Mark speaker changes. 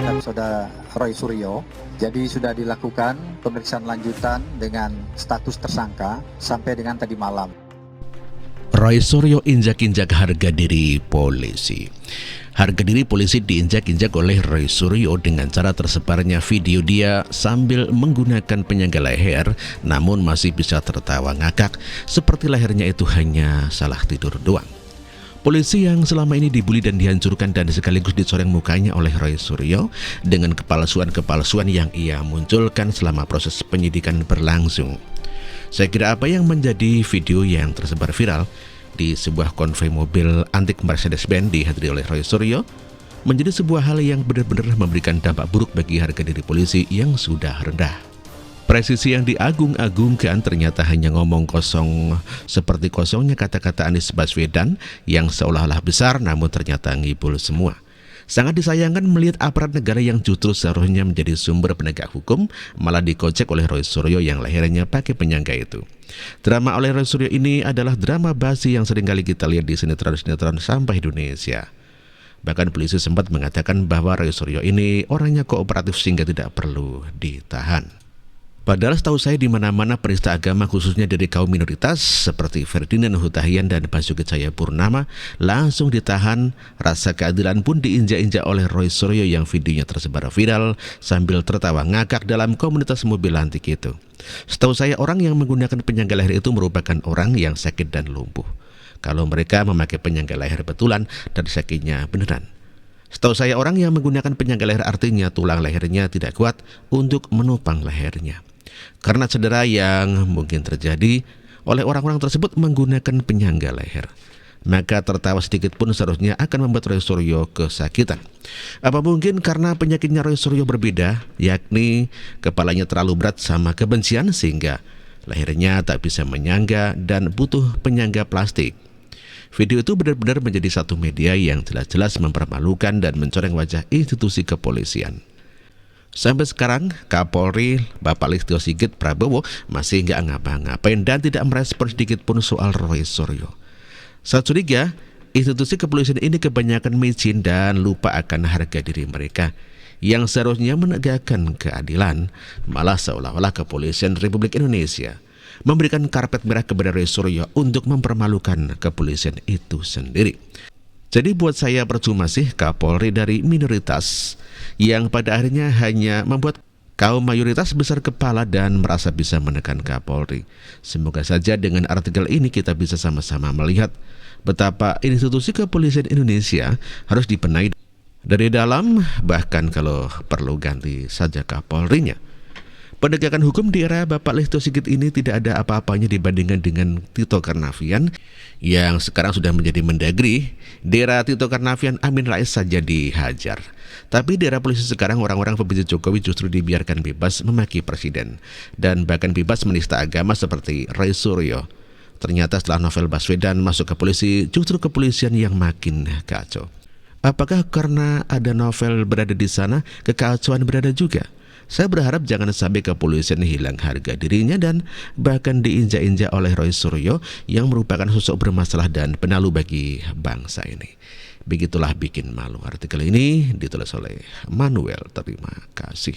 Speaker 1: Dan Saudara Roy Suryo, jadi sudah dilakukan pemeriksaan lanjutan dengan status tersangka sampai dengan tadi malam.
Speaker 2: Roy Suryo injak-injak harga diri polisi. Harga diri polisi diinjak-injak oleh Roy Suryo dengan cara tersebarnya video dia sambil menggunakan penyangga leher, namun masih bisa tertawa ngakak seperti lehernya itu hanya salah tidur doang. Polisi yang selama ini dibully dan dihancurkan dan sekaligus dicoreng mukanya oleh Roy Suryo dengan kepalsuan-kepalsuan yang ia munculkan selama proses penyidikan berlangsung. Saya kira apa yang menjadi video yang tersebar viral di sebuah konvoi mobil antik Mercedes-Benz dihadiri oleh Roy Suryo menjadi sebuah hal yang benar-benar memberikan dampak buruk bagi harga diri polisi yang sudah rendah. Presisi yang diagung-agungkan ternyata hanya ngomong kosong seperti kosongnya kata-kata Anies Baswedan yang seolah-olah besar namun ternyata ngibul semua. Sangat disayangkan melihat aparat negara yang justru seharusnya menjadi sumber penegak hukum malah dikocek oleh Roy Suryo yang lehernya pakai penyangga itu. Drama oleh Roy Suryo ini adalah drama basi yang seringkali kita lihat di sinetron-sinetron sampah Indonesia. Bahkan polisi sempat mengatakan bahwa Roy Suryo ini orangnya kooperatif sehingga tidak perlu ditahan. Padahal setahu saya di mana-mana penista agama khususnya dari kaum minoritas seperti Ferdinand Hutahian dan Basuki Cahayapurnama langsung ditahan, rasa keadilan pun diinjak-injak oleh Roy Suryo yang videonya tersebar viral sambil tertawa ngakak dalam komunitas mobil antik itu. Setahu saya orang yang menggunakan penyangga leher itu merupakan orang yang sakit dan lumpuh. Kalau mereka memakai penyangga leher betulan dan sakitnya beneran. Setahu saya orang yang menggunakan penyangga leher artinya tulang lehernya tidak kuat untuk menopang lehernya. Karena cedera yang mungkin terjadi oleh orang-orang tersebut menggunakan penyangga leher, maka tertawa sedikit pun seharusnya akan membuat Roy Suryo kesakitan. Apa mungkin karena penyakitnya Roy Suryo berbeda, yakni kepalanya terlalu berat sama kebencian sehingga lehernya tak bisa menyangga dan butuh penyangga plastik. Video itu benar-benar menjadi satu media yang jelas-jelas mempermalukan dan mencoreng wajah institusi kepolisian. Sampai sekarang, Kapolri Bapak Listio Sigit Prabowo masih nggak ngapa-ngapain dan tidak merespon sedikit pun soal Roy Suryo. Saya curiga, institusi kepolisian ini kebanyakan micin dan lupa akan harga diri mereka yang seharusnya menegakkan keadilan, malah seolah-olah kepolisian Republik Indonesia memberikan karpet merah kepada Roy Suryo untuk mempermalukan kepolisian itu sendiri. Jadi buat saya percuma sih Kapolri dari minoritas yang pada akhirnya hanya membuat kaum mayoritas besar kepala dan merasa bisa menekan Kapolri. Semoga saja dengan artikel ini kita bisa sama-sama melihat betapa institusi kepolisian Indonesia harus dibenahi dari dalam, bahkan kalau perlu ganti saja Kapolrinya. Penegakan hukum di era Bapak Listio Sigit ini tidak ada apa-apanya dibandingkan dengan Tito Karnavian yang sekarang sudah menjadi Mendagri. Di era Tito Karnavian, Amin Rais saja dihajar. Tapi di era polisi sekarang orang-orang pembenci Jokowi justru dibiarkan bebas memaki presiden dan bahkan bebas menista agama seperti Roy Suryo. Ternyata setelah Novel Baswedan masuk ke polisi, justru kepolisian yang makin kacau. Apakah karena ada Novel berada di sana, kekacauan berada juga? Saya berharap jangan sampai kepolisian hilang harga dirinya dan bahkan diinjak-injak oleh Roy Suryo yang merupakan sosok bermasalah dan penalu bagi bangsa ini. Begitulah bikin malu. Artikel ini ditulis oleh Manuel. Terima kasih.